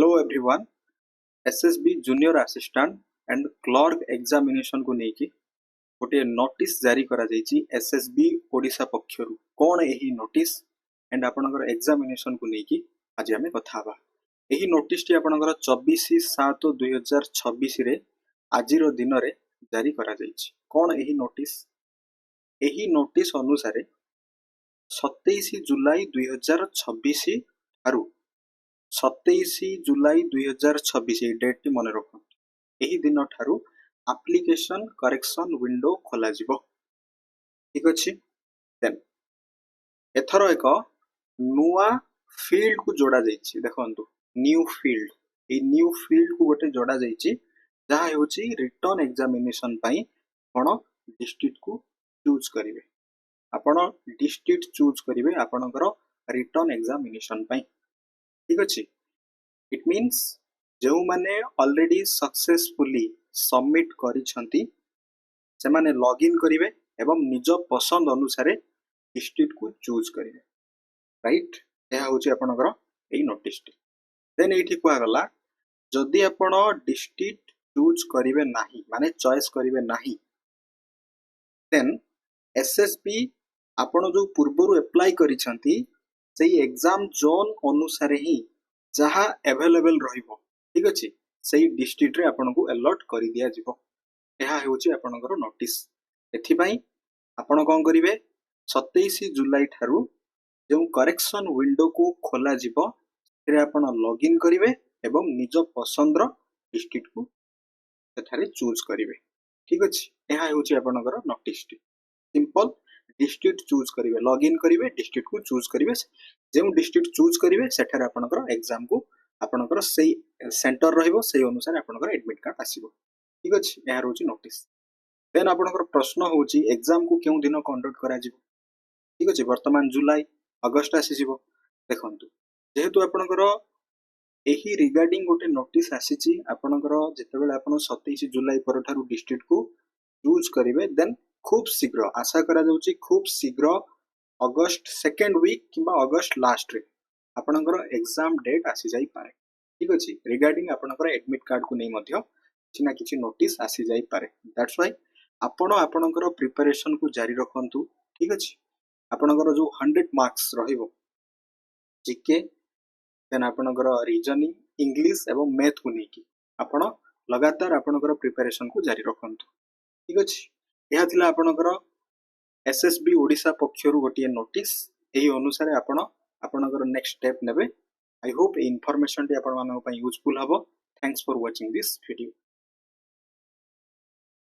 Hello everyone, SSB Junior Assistant and Clerk Examination को नेकी गोटे नोटिस जारी करा जायछि SSB ओडिशा पक्षरु कोन एही नोटिस एंड आपनकर एग्जामिनेशन को नेकी आज हमें कथा हबा। एही नोटिस टी आपनकर 24/7/2026 रे आजिरो दिन रे जारी करा जायछि। कोन एही नोटिस? एही नोटिस अनुसार 27 जुलाई 2026 आरु 27 जुलाई 2026 डेट टी मन रख एही दिन ठारू एप्लिकेशन करेक्शन विंडो खोला जिवो। ठीक अछि। देन एथरो एक नुआ फील्ड को जोड़ा जायछि। देखंतु new field, a new field को गोटे जोड़ा जायछि जहा हेउछि रिटर्न एग्जामिनेशन पई कोन डिस्ट्रिक्ट को चूज करिवे। आपण डिस्ट्रिक्ट चूज करिवे आपणकर रिटर्न एग्जामिनेशन पई। ठीक अछि। इट मीन्स जो माने ऑलरेडी सक्सेसफुली सबमिट करिसंती से माने लॉगिन करिवे एवं निज पसंद अनुसार डिस्ट्रिक्ट को चूज करिवे। राइट, यह होछि आपणकर एई नोटिस टी। देन एठी कोआ गला जदि आपण डिस्ट्रिक्ट चूज करिवे नाही माने चॉइस करिवे नाही देन एसएसबी आपण जो पूर्वरु अप्लाई करिसंती सेई एग्जाम जोन अनुसार ही जहा अवेलेबल रहिबो। ठीक अछि। सेई डिस्ट्रिक्ट रे आपन को अलर्ट करि दिया जिवो। एहा हेउछि आपनकर नोटिस। एथि पई आपण कोन करिवे 27 जुलाई ठारू जो करेक्शन विंडो को खोला जिवो सेरे आपण लॉगिन करिवे एवं निज पसंद रो डिस्ट्रिक्ट को सेठारे चूज करिवे। ठीक अछि। एहा हेउछि आपनकर notice T. Simple district choose करिवे, लॉगिन करिवे, डिस्ट्रिक्ट को चूज करिवे। जे डिस्ट्रिक्ट चूज करिवे सेठारे आपनकर एग्जाम को आपनकर सेई सेंटर रहिबो, सेई अनुसार आपनकर एडमिट कार्ड आसीबो। ठीक अछि। एहा रोछि नोटिस। देन आपनकर प्रश्न होछि एग्जाम को केउ दिन कंडक्ट करा जिवो। ठीक अछि। वर्तमान जुलाई अगस्त आसी जिवो। देखंतु जेहेतु आपनकर एही रिगार्डिंग गोटे नोटिस आसीछि आपनकर जेतेबेले आपन 27 जुलाई पर ठारू डिस्ट्रिक्ट को चूज करिवे देन खूब शीघ्र आशा करा जाउछि खूब शीघ्र अगस्त सेकेंड वीक किंबा अगस्त लास्ट रे आपनकर एग्जाम डेट आसी जाई पारे। ठीक अछि। रिगार्डिंग आपनकर एडमिट कार्ड को नै मध्य किछि ना किछि नोटिस आसी जाई पारे। दैट्स व्हाई आपण आपनकर प्रिपरेशन को जारी रखंतु। ठीक अछि। आपनकर जो 100 मार्क्स रहिबो जीके देन आपनकर रीजनिंग, इंग्लिश एवं मैथ को नेकी आपण लगातार आपनकर प्रिपरेशन को जारी रखंतु। ठीक अछि। यह थिला आपनकर एसएसबी ओडिशा पक्षरु गोटिए नोटिस। एही अनुसार आपण आपनकर नेक्स्ट स्टेप नेबे। I hope A information T आपण मानक पई यूजफुल हबो। Thanks for watching this video.